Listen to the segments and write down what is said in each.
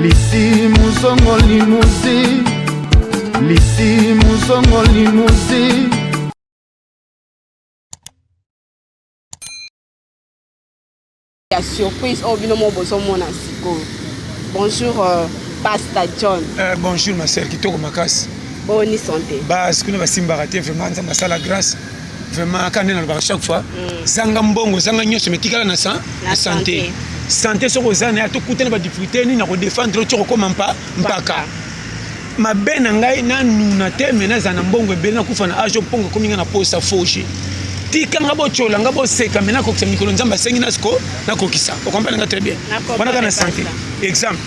Lisi muzongo limuzi, lisi muzongo limuzi. La surprise au binomo bosomo na siko. Bonjour Pastor John. Bonjour ma sœur Kitoko Makasi. Bonne santé. Parce que nous avons raté vraiment ça m'a la grâce. Vraiment quand on est à chaque fois zanga mbongo zanga nyonso metikala na santé. Santé soko zana ya to kutana ba difficulté ni na ko défendre to ko mampa mpaka. Ma bena ngai na nuna te mena zana mbongo be na kufa na ajo pongo kominga na posa foshi. Tika ngabo chola ngabo seka mena ko mikolo nzamba sengi na sko na kokisa. O comprendre nga très bien. Wana kana santé. Exemple.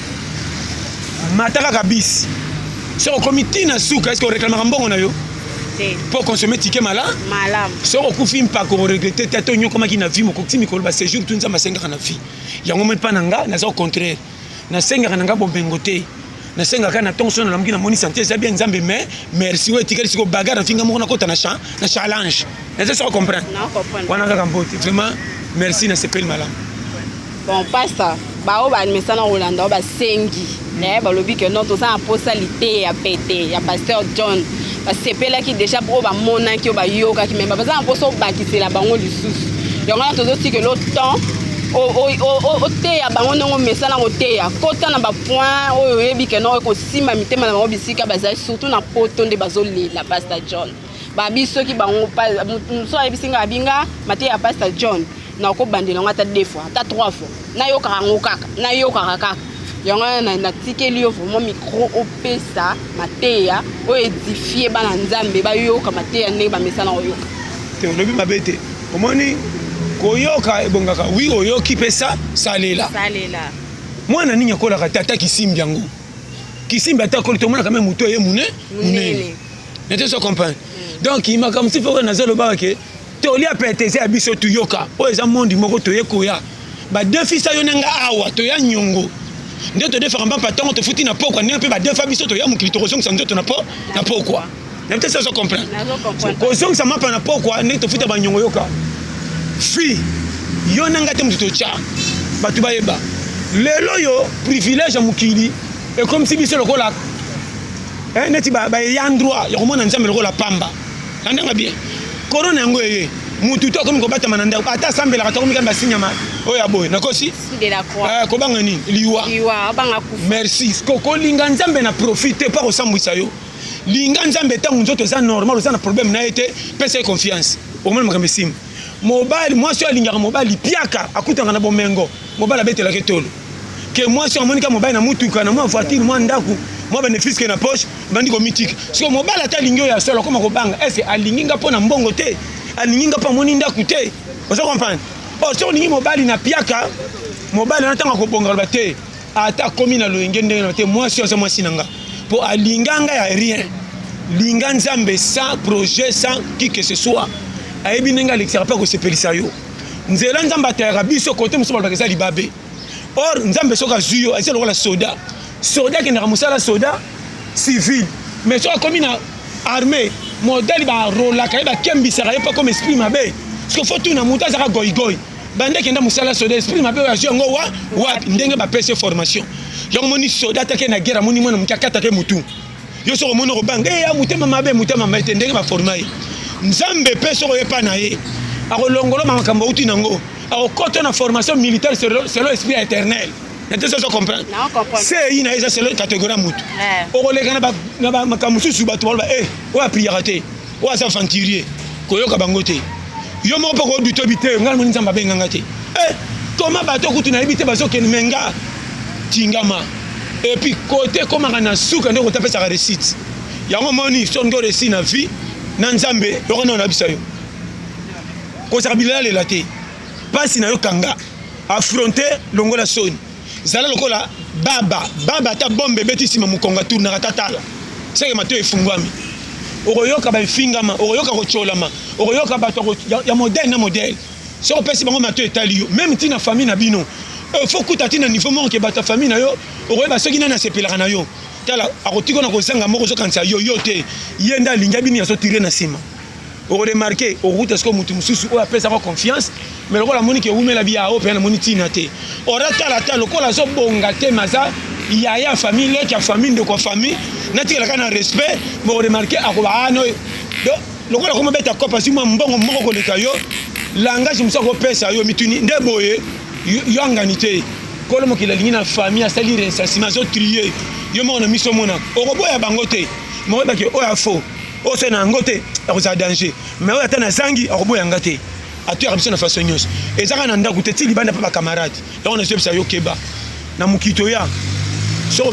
Mataka kabisi. Sur le comité na souka est-ce qu'on réclame mbongo na yo? Pour consommer ticket malam. Sur le coup film pas qu'on regretter tato nyo comme qui na vie mo kokti mikolo ba séjour tout nzamba senga na vie. Ya ngomé pa nanga na au contraire. Na senga nanga bombengote. Na senga kana tension na mki na moni santé ça bien nzambe mais merci ouais ticket siko bagarre finga mo na kota na challenge. Est-ce que ça comprendre? Non, comprendre. Wana ka kambote vraiment merci na sepel malam. Bon pasta ba o ba message na Rolanda ba sengi. Ba lobi que non tout ça en postalité ya pété ya Pasteur John. Ba sepela ki déjà pour ba mona ki ba yoka ki même ba ça en poso ba ki c'est la bango lisusu. Yonga to zo ti que l'autre temps o te ya bango ngo message na o te ya kota na ba point o yebi que non ko sima mitema na bisika ba surtout na poto nde bazoli la Pasteur John. Ba biso ki bango pa so ya bisinga binga mate ya Pasteur John. Na ko bandela ngata 2 fois, ata 3 fois. Na yo karango kaka, na yo kaka. Yonga na tikeli yo vraiment micro opesa mateya o édifier bana nzambe ba yo ka mateya ne ba mesana oyo. Te lobi mabete. Omoni koyoka ebongaka wi oyoki pesa salela. Mwana ninya kola ka tata kisimbi yango. Kisimbi ata ko tomona quand même muto ye munene. N'était pas comprendre. Donc il m'a comme si faut na zelo ba ke toli apeteze abiso tuyoka o eza mondi moko toyeko ya ba deux fils ayo nanga awa to ya nyongo nde to defara mba patongo to futi na pokwa ne pe ba deux fois biso to ya mukili to kozong sanzo to na pokwa na peut-être ça comprendre kozong sa mapa na pokwa ne to futi ba nyongo yoka fi yo nanga te muto cha batu ba yeba lelo yo privilège mukili et comme si biso lokola neti ba ya endroit ya komona nzambe lokola pamba ndanga bien corona ngo yeye mutu to comme ko bata mananda ata sambela ka to komika basinya ma oya boy nakosi de la croix ko banga nini liwa banga ku merci ko linga nzambe na profiter pas au sambwisa yo linga nzambe tangu nzoto za normal za na problème na été pesa confiance au moins makambesim mobile moi so linga mobile piaka akutanga na bomengo mobile abetela ke tolo que moi so monika mobile na mutuka na moi voiture moi ndaku moi bénéfice que na poche bandi ko mythique so mobile ata lingio ya solo comme ko banga est-ce alinginga pona mbongo te alinginga pa moni ndaku te vous comprenez oh so lingi mobile na piaka mobile na tanga ko bonga ba te ata komi na loyenge ndenge te moi so moi sinanga pour alinganga ya rien linga nzambe sans projet sans qui que ce soit ayebi nenga l'exera pas ko sepelisa yo nzela nzamba ta biso côté muso ba kezali babe or nzambe soka zuyo azelo wala soda qui n'a pas soda civil mais soit comme une armée modèle ba rola ka ba kembi sera pas comme esprit mabe parce que faut tout na muta za goy bande qui n'a musala soda esprit mabe ya jongo wa ndenge ba pese formation yo moni soda ta ke na guerre moni mona mukakata ke mutu yo so mona ko banga ya mutema mabe te ndenge ba former nzambe peso ko yepa na ye akolongolo makambo uti nango akokoto na formation militaire selon esprit éternel. Est-ce que vous comprenez? C'est une catégorie de mutu. On regarde na makamusu batu ba o a priorité o a s'aventurier koyoka bangote yo mo poko bito bité ngal mo nzamba benga te comment bato kutu na bité bazo ken menga tingama et puis côté comment na suka ndeko tapesa ka receipt yango moni son ngo receipt na vie na nzambe yo na bisa yo ko sabila le laté pas na yo kanga affronter longola soni zala lokola baba ta bombe betisima mukonga tourna katatala seke mato efungwami okoyoka ba fingama okoyoka kocholama okoyoka bato ya modèle na modèle so pesi bango mato etali yo même tina famille na bino faut kuta tina niveau monke bata famille na yo okoyeba soki na sepelaka na yo tala akotiko na kozanga moko so kanisa yo te yenda linga bini ya so tirer na sima au remarquer au route est-ce que mutu mususu o apesa ko confiance mais le la moni ke umela bia o pe na moni tina te ora tala tala ko la so bonga te maza yaya famille leki ya famille ndeko famille natikelaka na respect boremarke akoba ano lokola komobeta kopa si mwa mbongo moko koleka yo langage mosu akopesa yo mituni nde boye yo angani te kolo mokili alingi na famille asali rensasima azotrie yo moko na miso omonaka okoboya bango te mokoyebaki oyo afo oyo so na yango te akozala danger mais oyo ata na zangi akoboyanga te atoyaka biso na façon nyonso ezaka na ndako te ti libanda mpe bacamarade yango na zobisa yo keba na mokito ya so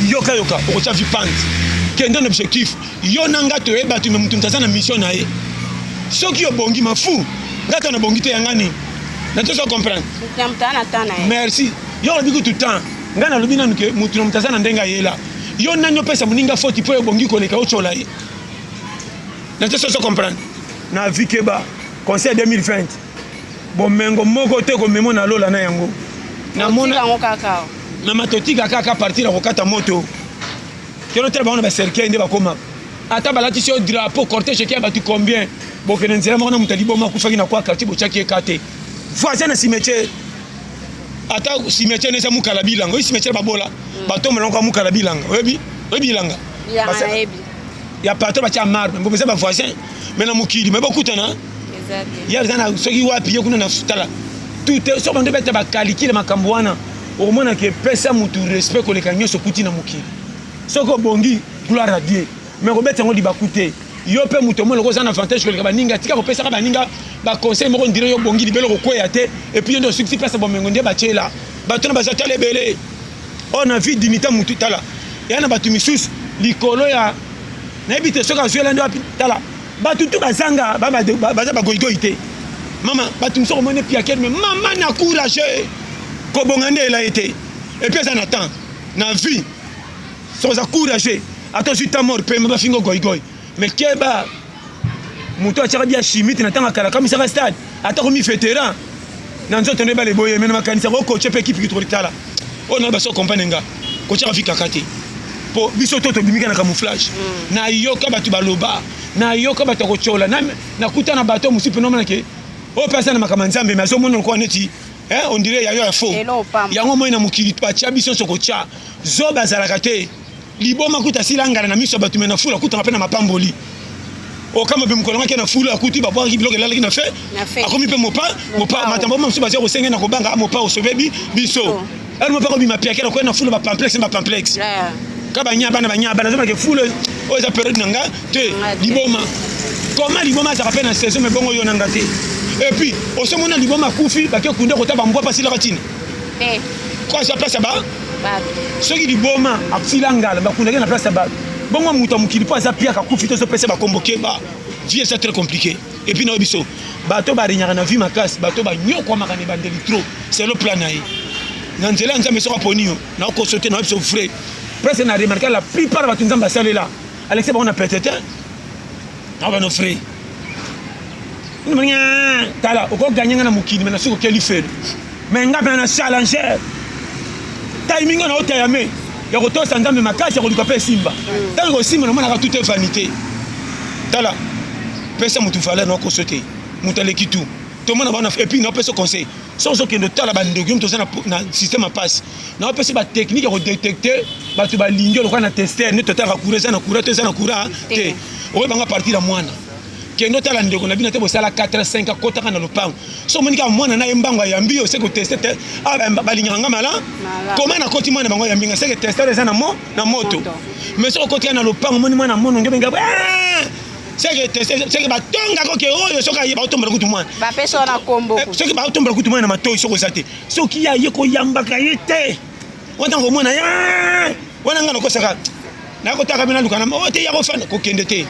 yoka okotya vipante kende na objectif yo na nga toyeba tu me mutu ntaza na mission na ye soki obongi mafu nga to na bongi te yanga nini na toso comprendre merci yo olobi kutu temps nga nalobi nanu ke mutu na mutu aza na ndenge ayela yo nani opesa moninga foti mpo obongi koleka otyola ye na toso comprendre na vi keba conseil 2020 bomengo moko te komemo na lola na yango na matotika kaka partir akokata moto keno tala bango na bacercueil nde bakoma ata balatisi yo drapeau cortège eki ya bato combien bokende nzela moko na moto aliboma akufaki na kwa quartier botyaki eka te voisin na cimetière ata cimetière neza mukala bilanga oyi cimetière babola batombola ngo mukala bilanga oyebi bilanga ya patron batya marbre mbomeza bavoisin me na mokili me bokutana ya zana soki wapi yo kuna na tala tout so bando beta bakalikile makambo wana omona ke pesa mutu respect koleka nyonso kuti na mokili soko bongi gloire à Dieu mais kobeta ngo libakute yo pe mutu omona koza na avantage koleka baninga tika kopesa ka baninga ba conseil moko ndire yo bongi libelo kokwea te et puis ndo succès place bomengo ndie bachela batona bazatale belé on a vie dignité mutu tala yana batu misusu likolo ya na ebite soka zuela ndo tala batu tu bazanga baza bagoigoi te mama batu msoko mone piaker mais mama na courage kobonga nde ela été et puis ça n'attend na vie so za courage attention ta mort pe mba fingo goigoi mais keba muto achaka bia chimite na tanga kala comme ça stade ata komi vétéran na nzoto ne bale boye mena makanisa ko coach pe équipe ki tala on a baso compagnie nga coach afika kati po biso toto bimika na camouflage na yoka batu baloba na yoka batu ko chola na kuta na bato musipe no manake o personne makama nzambe mais so mono ko neti on dirait ya yo faux yango moyo na mukili pacha biso soko cha zoba zalaka te liboma kuta silangana na miso batu mena fula kuta mapena mapamboli o kama be mukolanga ke na fula akuti ba bwa kibiloko lala kina fait akomi pe mopa matambo mso bazo ko senga na ko banga mopa o sobebi biso elle mopa ko bi mapiakela ko na fula ba complexe kaba nya bana zoma ke fula o za période nanga te liboma comment liboma za rappelle na saison mais bongo yo nanga te et puis au ce moment liboma kufi ba ke kunda ko ta ba mbwa pasila katine quoi ça place ba soki liboma afilangala ba kunda na place ba bongo muto mukili pa za pia ka kufi to so pesa ba komboke ba vie c'est très compliqué et puis na biso bato ba rinyaka na vie makasi bato ba nyoko makane bandeli trop c'est le plan naï na nzela nzambe so poni yo na ko sauter na biso frère presque na remarqué la plupart bato nzamba sale là Alexis ba on a peut-être na ba no frère tala oko gagner na mukili na siko keli fait mais ngapa na challenger timing na otayame ya kotosa nzambe makasi ya koluka pe simba tango simba na mona tout est vanité tala pesa mutu fala na ko sauter mutaleki tout to mona bana et puis na pesa conseil sans aucun de tala ba ndego to na système passe na pesa ba technique ya détecter ba tu ba ligne lo kana tester ne to tala courir ça na courir te ça na courir te o ba nga partir la mwana kendo tala ndeko na bina te bosala 4 5 kota kana lopango so monika mwana na embango ya mbio c'est que tester te ba ligne nga mala comment na koti mwana bango ya mbinga c'est que tester les na moto mais so koti na lopango mwana mono nge benga c'est que tester c'est que ba tonga ko ke oyo so ka ba tomba kutu mwana ba pesa na kombo c'est que ba tomba kutu mwana na matoi so ko sate so ki ya yeko yamba ka yete wanda ngo mwana ya wana ngana ko saka na ko taka bina lukana o te ya ko fana ko kende te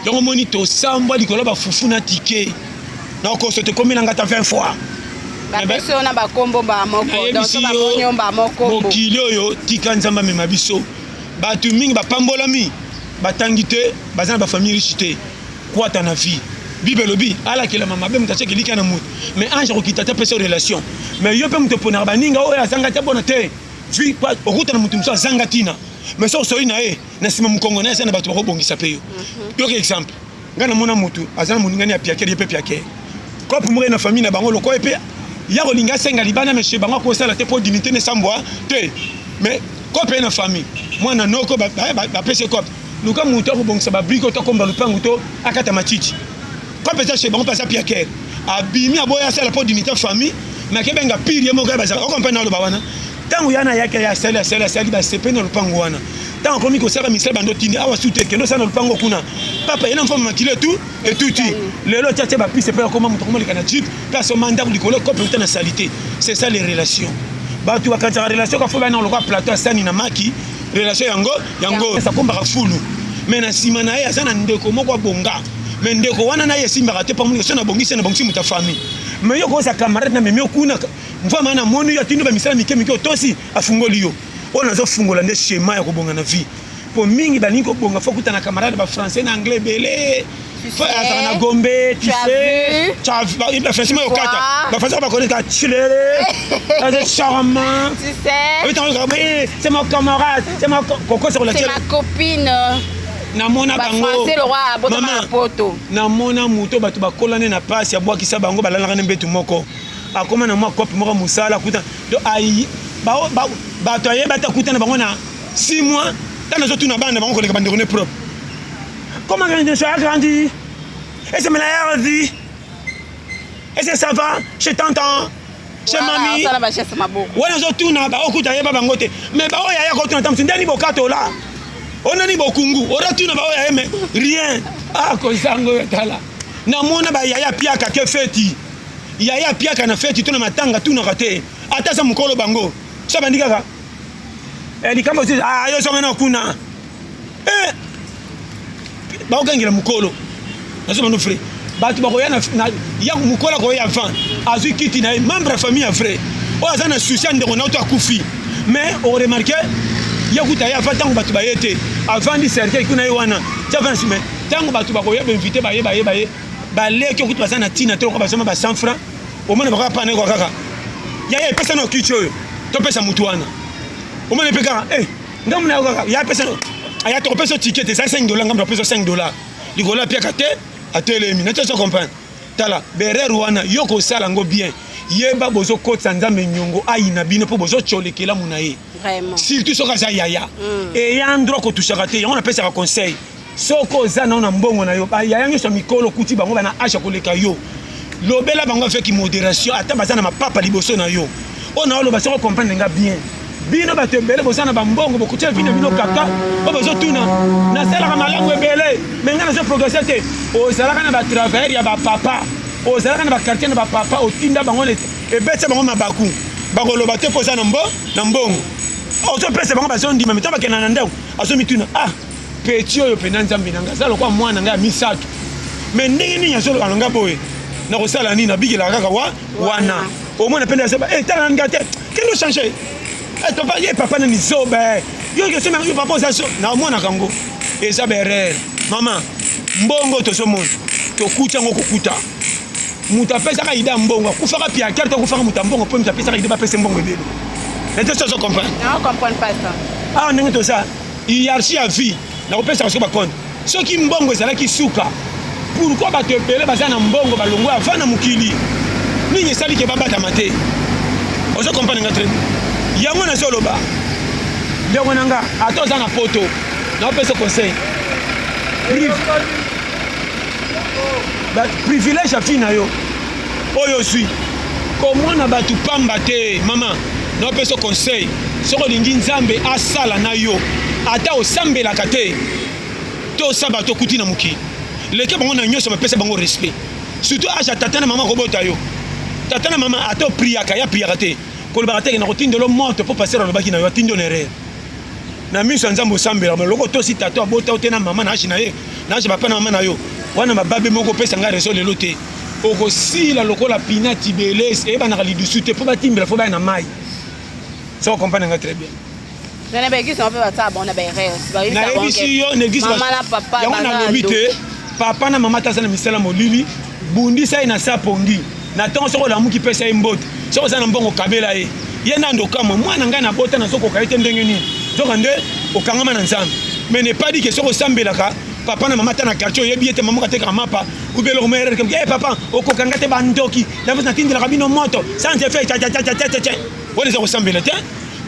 donc moni to samba likolo ba fufu na ticket na ko sote komina ngata 20 fois ba pesa na ba kombo ba moko donc ba konyo ba moko mokilo yo tika nzamba mema biso ba tu mingi ba pambolami batangite bazana ba famille richité quoi ta na vie bible lobi ala kila mama be mutache kilika na mutu mais ange ko kitata pesa relation mais yo pe muto pona baninga o ya zanga ta bona te vi pa okuta na mutu mso zanga tina mais so soyi na e na sima mukongo na sana bato ko bongisa pe yo yo ke exemple ngana mona mutu azana muningani ya piakeri pe piakeri ko pour na famille na bango loko epe ya ko linga senga libana mais chez bango ko sala te pour dignité ne sambwa te mais cope na famille moi na noko ba pese cope luka muto ko bongsa ba briko to komba lupangu to akata machichi cope ça chez bon passa piaker abimi aboya sala pour dignité famille mais ke benga pire mo ga ba ça on comprend na lo ba wana tangu yana yake ya sala ba sepe na lupangu wana tangu komi ko sala misala bando tindi awa sute kendo sana lupangu kuna papa yana mfama makile tout et tout lelo tcha ba pise pe ko mamuto ko molika na jeep place mandat likolo cope utana salité c'est ça les relations batu wakati relation ka fo bana lokwa plateau sani na maki relation yango ça komba fulu mais na sima na ye asana ndeko moko bonga mais ndeko wana na ye simba te pa muni sona bongisi na bongisi muta famille mais yo ko sa camarade na memi okuna mva mana moni yo tindo ba misala mike otosi afungoli yo ona zo fungola nde schéma ya ko bonga na vie po mingi ba linko bonga fo kutana camarade ba français na anglais belé faut attendre na gombe tu sais tu as français yo kata ba français ba connaître chilere c'est charmant tu sais c'est mon camarade c'est mon coco sur la c'est ma copine namona bango français le roi botama poto namona muto bato bakolane na passe ya bwaki sa bango balalaka ne mbetu moko akoma na mwa kopi moko musala kuta do ai bato aye bata kuta na bango na 6 mois dans les autres na bande bango koleka bande propre comment je suis agrandi et c'est meilleur vie et c'est ça va je t'entends chez mamie ça la bachesse maboko wana zo tuna ba okuta yeba bango te mais ba oya ya ko tuna tamsi ndani bokato la onani bokungu ora tuna ba oya eme rien ah ko sango tala na mona ba yaya piaka ke feti yaya piaka na feti tuna matanga tuna kate ata sa mukolo bango so bandika ka likambo si yo so ngena kuna ba okangela mukolo naso manu frère batu ba koya na ya mukolo ko ya van azu kiti na membre famille ya frère o azana souci ndeko na to akufi mais on remarqué ya kuta ya fa tango batu ba yete avant di cercle kuna yiwana ja van sime tango batu ba koya ba inviter ba ye ba leki okuta basana tina to ko basoma ba 100 francs au moins ba pa ne ko kaka ya pesa no kicho to pesa mutu wana au moins pe kaka ngamu na kaka ya pesa aya to pesa ticket ça $5 ngamu pesa $5 likola pia kate atelemi na tso comprendre tala berer wana yoko sala ngo bien yeba bozo kotsa nzambe nyongo aina bino po bozo cholekela munaye vraiment surtout soka za yaya et ya ndro ko tushaka te on appelle ça conseil soko za na mbongo na yo ba yaya nyo mikolo kuti bango bana acha koleka yo lobela bango avec modération ata bazana mapapa liboso na yo ona lo ba soko comprendre nga bien bino batebele bozana bambongo bokutia vino bino kaka o bozo tuna na sala malamu ebele menga na zo progresser te o sala kana ba travailler ya ba papa o sala kana ba quartier na ba papa o tinda bango le ebetse bango mabaku bango lo bate poza na mbongo o zo pesa bango bazo ndima mitaba kena na ndao azo mituna petit oyo pena nzambe nanga sala kwa mwana nga misatu mais ndenge nini ya solo alanga boye na ko sala nini na bigela kaka wana o mwana penda seba tala ngate kendo changer papa ye papa na nisobe yo ke sema yo papa ça na mwana kango eza berer mama mbongo to somon to kucha ngo kukuta muta pesa ka ida mbongo kufaka pia carte kufaka muta mbongo po muta pesa ka ida ba pesa mbongo bebe est-ce que ça comprend non comprendre pas ça ndenge to ça hiérarchie à vie na ko pesa ko ba compte ce qui mbongo ezala ki suka pourquoi ba te pele ba na mbongo ba longo avant na mukili ni sali ke baba tamate on se comprend nga très yango na soloba ndeko nanga atoza na poto na pesa conseil privilège a fina yo oyo sui comment na batu pamba te mama na pesa conseil soko lingi nzambe asala na yo ata osambela kate to saba to kuti na muki leke bango na nyoso pesa bango respect surtout aja tata na mama robota yo tata na mama ato priaka ya priaka te ko ba te na kotindelo moto po passer lo baki na yo tindo nere na miso nzambo sambela mais loko to si tata abota te na mama na ashi na ye na ashi papa na mama na yo wana mababe moko pesa nga reso lelo te oko sila lokola pinati beles e bana kali dusu te po batimbela fo ba na mai ça on comprend nga très bien je n'ai pas qui sont fait ça bon na berre na ebisi yo negisi mama na papa yango na lobite papa na mama tasa na misala molili bundi sai na sapongi na tonso ko la muki pesa imbote soko sana mbongo kabela ye yenda ndokamo mwana nga na bota na soko kaite ndenge nini soko nde okangama na nzambe mais ne pas dit que soko sambelaka papa na mama tana quartier yebi ete mama kateka mapa ubelo komere comme papa okokanga te bandoki na vous natindela kabino moto sans effet cha woni soko sambela te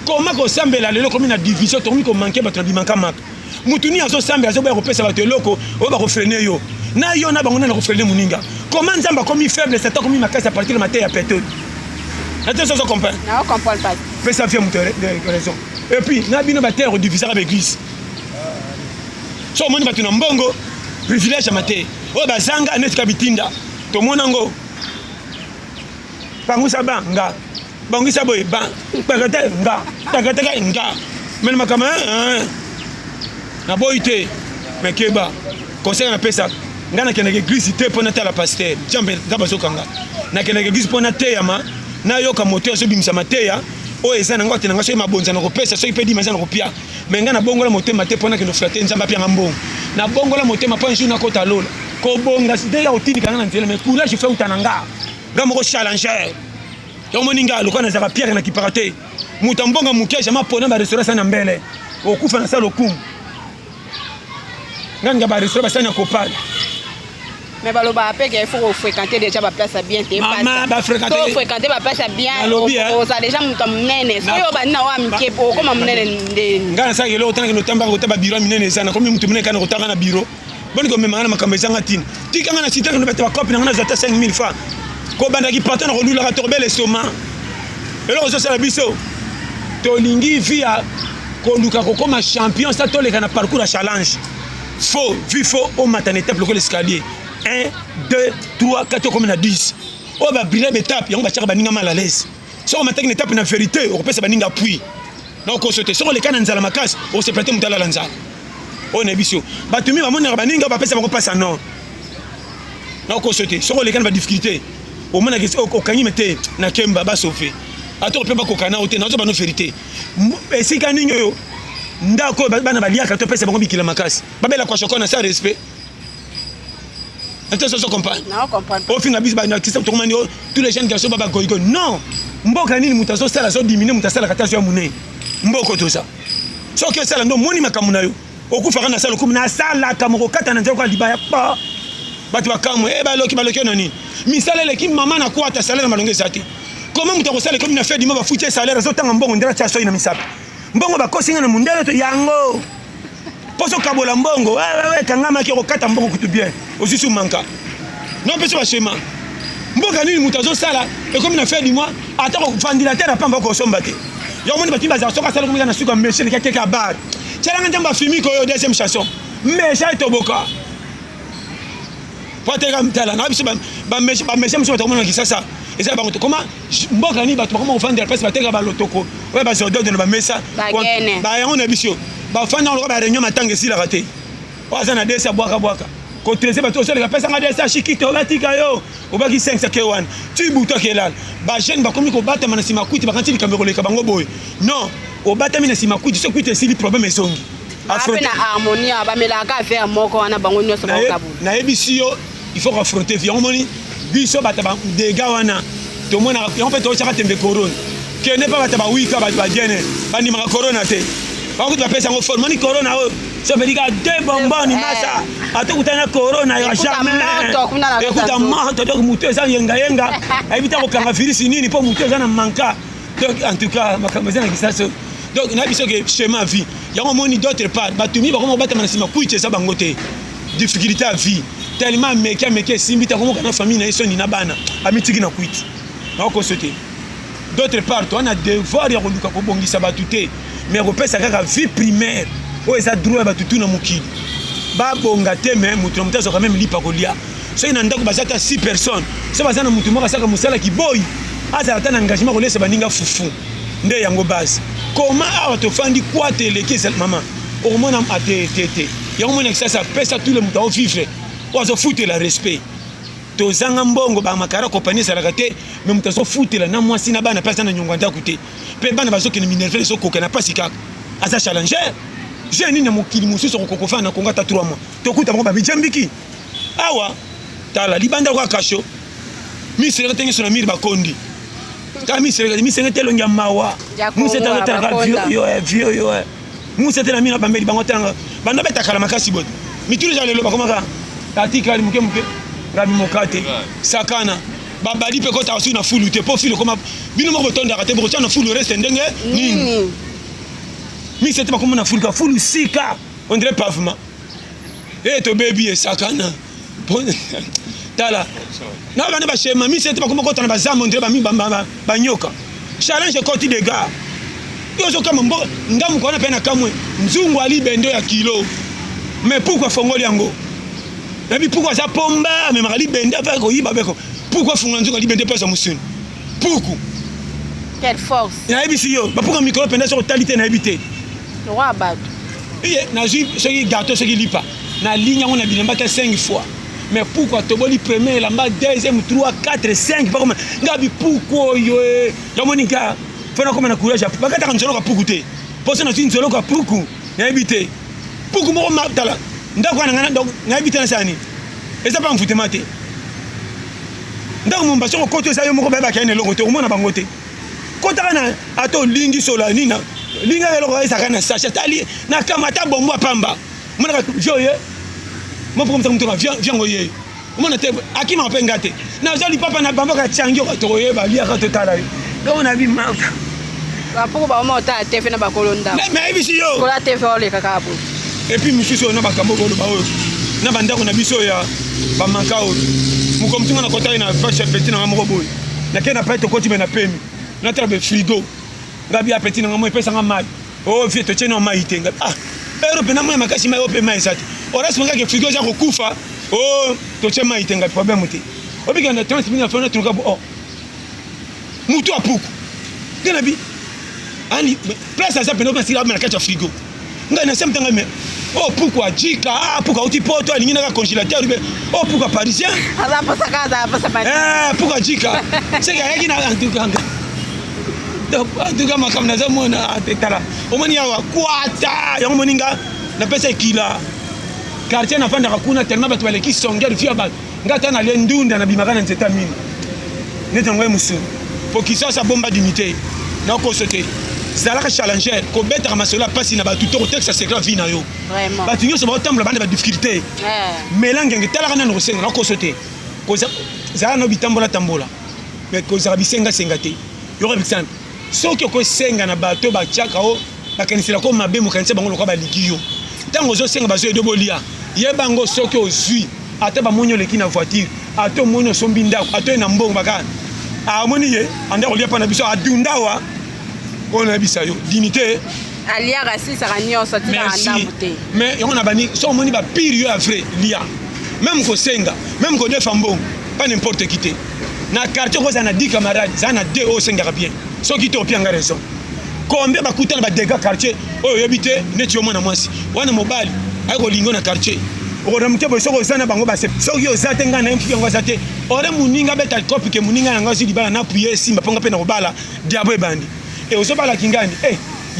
comment kosambela lelo komi na division tokomi komanke bato na bimaka maka mutu ni azosambela azoboya kopesa bato eloko oyo bakofrene yo na yo na bango nana kofrene moninga comment nzambe akomi faible satan akomi makasi à partir de mateya pétole ate soso comprendre pas pesa fie mutu raison et puis na bino batere divisaka baeglise so omoni bato na mbongo privilège ya mateya oyo bazanga netika bitinda tomona ngo pangusa ba nga bangisa boye ba pakate nga takataka nga mena makama na boy te mekeba conseil na pesa nga na keneke église te pona ta la pasteur jambe ngaba sokanga na keneke église pona te yama na yoka moteur so bimisa mateya o eza na ngoti na ngaso mabonza na kopesa so ipedi mazana kopia menga na bongola motema te pona kendo flatter nzamba pia ngambongo na bongola motema pona juna kota lola ko bonga side ya otini kanga na nzela mais courage fait utananga ngamo ko challenger yo moninga lokana za pierre na kiparate mutambonga mukesha mapona ba restaurant sana mbele okufa na sala okumu nganga ba restaurant sana kopala mais baloba apeke il faut fréquenter déjà ba place bien te maman ba fréquenter ba place bien on ça déjà muta munene so yo ba na wa mikepo koma munene nde ngana sa yelo otanga no tamba ko taba biro munene sana comme mutu munene kana ko tanga na biro boni ko memanga na makambo ezanga tin tikanga na sitaka no beta ba copine ngana zata 5000 francs ko banda ki patana ko lula ka torbele soma elo zo sala biso to lingi via ko luka ko koma champion sa to le kana parcours à challenge faux vu faux au matin étape le l'escalier 1 2 3 4 comme na 10 o ba briller étape yango ba chaka baninga mal à l'aise so on matin une étape na vérité o pesa baninga appui donc on sauter so le kana nzala makasi o se prêter mutala lanza on est biso batumi ba mona baninga ba pesa ba ko passa non donc on sauter so le kana ba difficulté au moins au kanyi mete na kemba ba sauver ato pe ba kokana ote na zo ba no vérité esika ninyo yo ndako bana baliaka to pesa ba ko bikila makasi babela kwa shokona sans respect. Attends, ça comprend. Non, comprend. Au final, tous les jeunes garçons baba goigo. Non. Mboka nini mutaso sala so diminuer mutasala katazo ya mune. Mboko to ça. So que sala ndo moni makamuna yo. Okufaka na sala kumuna sala kamoko kata na nzoko libaya pa. Batu bakamu ba loki nani. Misala le kim mama na kwa ta salaire malonge zati. Comment mutako sala comme na fait dima ba fuite salaire zo tanga mbongo ndela cha so ina misapi. Mbongo ba kosinga na mundele to yango. Poso kabola mbongo wewe kangama ki okata mbongo kutu bien osisi manka non peso ba schéma mboka nini mutazo sala et comme na fait du mois atako ventilateur apamba ko somba te yo moni batimba za soka sala kumika na suka machine ki keka bar tchala ngamba fimi ko yo deuxième chanson mais ça to boka poteka mtala na biso ba machine so to mona ki sasa eza bango comment mboka ni bato comment vendre place bateka ba lotoko ouais ba zodo de ba mesa ba yango na biso ba fanda ngo ba réunion matanga si la raté waza na desa bwaka ko trese bato so le pesa nga desa shikito batika yo obaki 5 ke 1 tu buto kelal ba jeune ba komi ko bata mana sima kuti ba kanti kamero le kabango boy non o bata mina sima kuti so kuti si problème ezongi affronter na harmonie ba melaka faire moko wana bango nyoso ba kabu na ebisi yo il faut affronter vie on moni biso bata ba dega wana to mona en fait o chaka tembe corona que ne pas bata ba wika ba jene ba ni ma corona te ba kuti ba pesa ngo forme ni corona o so veut dire deux bonbons ni masa atukutana corona ya jamais écoute moto donc mutu za yenga evita ko kanga virus nini po mutu za na manka donc en tout cas makambo za na kisaso donc na biso que schéma vie yango moni d'autre part batumi ba ko bata manasima kuiche sa bangote difficulté à vie tellement meke simbita ko kana famille na eso ni na bana amitiki na kuiti na ko sote d'autre part on a devoir ya ko luka ko bongisa batute mais ko pesa kaka vie primaire o eza droit ba tutu na mukili ba bonga te mais mutu mutazo quand même lipa kolia so ina ndako bazata 6 personnes so bazana mutu moka saka musala ki boy aza tana engagement ko lesa baninga fufu nde yango base comment awa to fandi quoi te le kisa maman au moins am attt yango mona ça pesa tout le mutu au vivre o zo foutre la respect to zanga mbongo ba makara compagnie salaka te mais mutazo foutre la na mwasi na bana pesa na nyongwa ndako te pe bana bazo ke ni minerve so ko kana pasika aza challenger j'ai ni na mokili mususu ko fa na konga ta 3 mois to kuta mo ba bijambiki awa tala libanda kwa kasho mi sere tengi so na miri ba kondi ta mi sere telo nyamawa mu sete na ta vio yo mu sete na miri ba meri bango tanga banda beta kala makasi bot mi tulu ja lelo ba komaka tatika ali muke rabi mokate sakana babali pe kota asu na fulu te po filo koma bino moko tonda kate boko na fulu reste ndenge nini mi c'était pas comme na fulu sika on dirait pavement et to baby et sakana tala na bana ba shema mi c'était pas comme kota na bazama on dirait ba mi ba nyoka challenge koti de gars yozo kama mbo ndamu kwa na pena kamwe nzungu ali bendo ya kilo mais pourquoi fongoli yango et puis pourquoi ça pomba mais mali bendo avec koyiba beko pourquoi fongoli nzungu ali bendo pesa musuni pourquoi quelle force na ebisi yo ba pourquoi micro penda sur talité na ebité roi bad et na ju ce qui gâteau ce qui lipa na ligne on a bilamba 5 fois mais pourquoi toboli premier lamba deuxième 3 4 5 pas comme ngabi pourquoi yo ya monika fana comme na courage bakata kan zolo ka pukuté poso na tin zolo ka puku ya ebité puku mo ma tala ndako na ngana donc na ebité na sani eza pa mfute mate ndako mo mbaso ko to sa yo mo ko ba ka ene longo te o mona bango te ko ta kana ato lingi sola nina linga lo ko isa kana sacha tali na kamata bombo pamba mona ka joye mo pour mtu viens ngoye o mona te akima pe ngate na zoli papa na bamba ka changyo ka to ye ba lia ka to tala on a vu Martha. Pourquoi ba mo ta tefe na ba kolonda. Mais ici yo. Ko la tefe ole kaka bo. Et puis monsieur so na ba kambo bolo ba o. Na banda ko na biso ya ba manka o. Mu ko mtunga na kota ina fashion petit na mo boy. Na kena pa to ko tibe na pemi. Na trabe frigo. Ngabi apeti na mo pesa nga mai. Oh vie to cheno mai tenga. Ah. Pero pena mo makasi mai ope mai sati. Ora singa ke frigo za ko kufa. Oh to chema mai tenga problème te. Obiga na transmit na fona tuka bo. Oh. Mutu apuku ngena bi ani place ça peno parce qu'il a na frigo ngana semtanga me oh pourquoi jika pourquoi uti poto alingi na congélateur oh pourquoi parisien ala pasa kaza pasa mati pourquoi jika c'est que yaki na antukanga donc antuka makam na zamona atetala omoni yawa kwata yango moninga na pesa kila quartier na fanda kuna tellement batu baleki songel fia ba ngata na lendunda na bimakana nzeta mini netango musu pour qu'ils soient sa bombe d'unité donc on sauter c'est là que challenger ko bettre masolo passe na ba tout au texte c'est grave na yo vraiment ba tinyo so ba temble ba difficulté melange ngitala kana no senga ko sauter ko za no bitambola tambola mais ko za bisenga sengate yo exemple soki ko senga na bato ba chaka o ba kanisira ko mabe mo kanisa bango lokwa ba ligiyo tango zo senga ba zo edo bolia ye bango soki ozui ata ba monyo leki na voiture ato monyo sombi ndako ato na mbongo baka amoni ye anda ko liapa na biso adundawa ona bisa yo dignité alia rasi saranyo soti na ndamute mais on a bani so moni ba pire yo vrai lia même ko senga même ko defa mbongo pas n'importe qui te na quartier ko za na 10 camarades za na 2 o senga bien so ki to pianga raison combien ba kutana ba dégâts quartier o yebite neti yo mwana mwasi wana mobali ay ko lingo na quartier ora mutebo soko sana bango ba soki ozate nga na mfuki ngo zate ora muninga beta copy ke muninga nga zili bala na puye simba ponga pe na obala diabo ebandi e ozobala kingani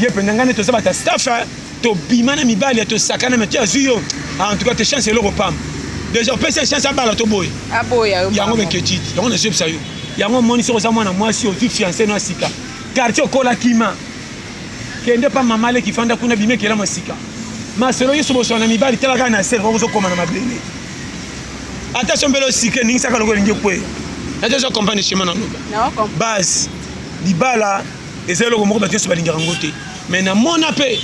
ye pendanga to sabata staff to bimana mibali to sakana metia zuyo en tout cas te chance le repam déjà pesa chance abala to boy aboya yango beketi yango na jeb sayo yango moni soko za mwana mwasi o fiancé no asika quartier kola kima kende pa mamale kifanda kuna bime kela masika maselo yeso boso na mibali telaka na sel ko koma na mabele attention belo sike ningi saka lokolo ngi kwe attention compagnie chemin na loba na ko base libala ezelo ko moko ba teso balinga ngote mais na mona pe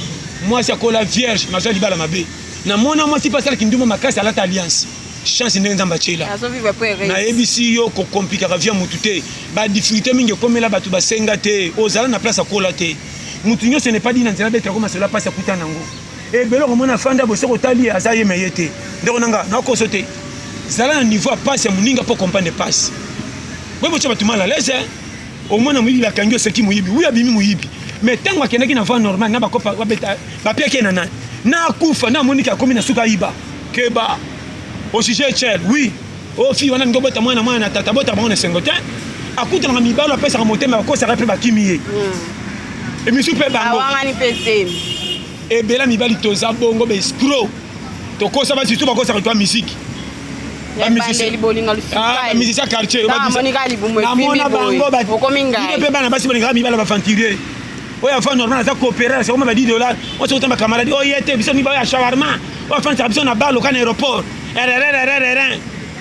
moi c'est ko la vierge mazo libala mabe na mona moi si passer kinduma makasi ala alliance chance ndenge nzamba chela na ebisi yo ko compliquer via mutute ba difficulté mingi komela batu basenga te ozala na place akola te mutunyo ce n'est pas dit na nzela betra ko maselo passe akuta nango et belo ko mona fanda bo soko tali azaye meyete ndeko nanga na ko sote zala na niveau passe muninga po comprendre passe bo bo tshaba tumala lese au mona muyibi la kangyo seki muyibi uya bimi muyibi mais tango akendaki na voie normale na ba kopa ba beta ba pieke na kufa na monika komi na suka iba keba au sujet chel oui au fi wana ngobota mwana na tata bota bango na sengotin akuta na mibalo pesa motema ko sa rappel ba kimie et mi super bango awanga ni pese et bela mibali toza bongo be escroc to ko sa ba surtout ba ko sa toi musique ba musicien quartier ba monika libumu na mona bango ba okominga ni pe bana basi bolinga mibala ba fantirer oya fa normal za coopérer c'est comme ba $10 on se retrouve camarade oh yete biso ni ba ya shawarma on fa biso na balo kan aéroport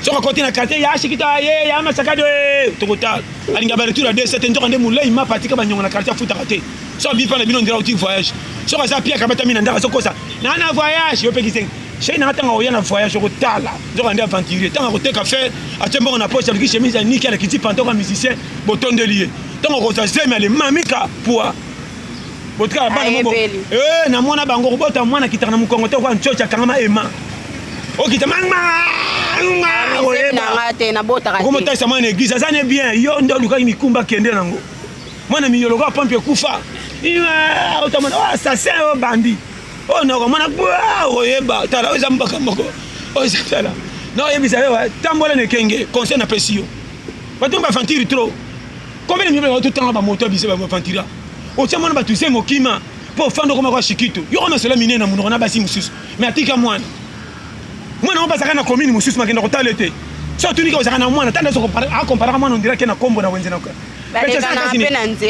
soka côté na quartier ya shikita ye ya masakado tokota alinga ba retour à 2-7 ndoka nde mulai ma patika ba nyonga na quartier futa kate so bi pa na bino ndira uti voyage soka za pia kabata mina ndaka sokosa na voyage yo peki seng chez na tanga oya na voyage ko tala ndoka nde aventurier tanga ko te café atembo na poche avec chemise nickel avec petit pantalon musicien boton de lié tanga ko za zeme ale mamika poa botka ba na mona bango ko bota mwana kitana na mukongo to kwa nchocha kangama ema okita mangma Comment tu as une église? Ça n'est bien. Yo ndo luka mikumba kende nango. Mwana miyolo kwa pompe kufa. Iwa otamana assassin o bandi. Oh non, mwana bwa oyeba. Tala oza mbaka moko. Oza tala. Non, yebisa yo tambola ne kenge conseil na pesio. Bato ba fantiri trop. Combien de minutes tout temps ba moto bise ba fantira. O tsamona ba tuse mokima. Po fando koma kwa shikito. Yo koma cela mine na munoko na basi mususu. Mais atika mwana. Mwana on pasaka na commune mususu makenda ko talete. So tu nika osaka na mwana tanda so comparer mwana on dirait que na kombo na wenze na kwa.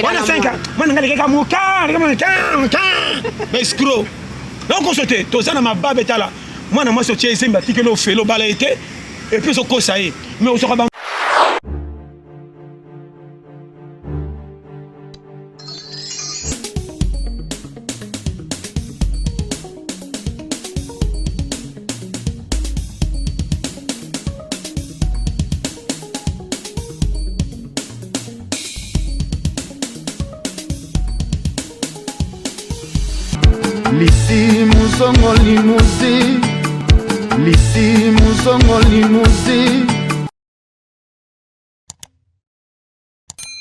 Mwana 5 mwana ngale keka muka, mais escroc. Donc on sauté, to sana mababe tala. Mwana moi so tie semba tikelo felo bala été et puis so kosaye. Mais on sera Lisi muzongo limuzi, lisi muzongo limuzi.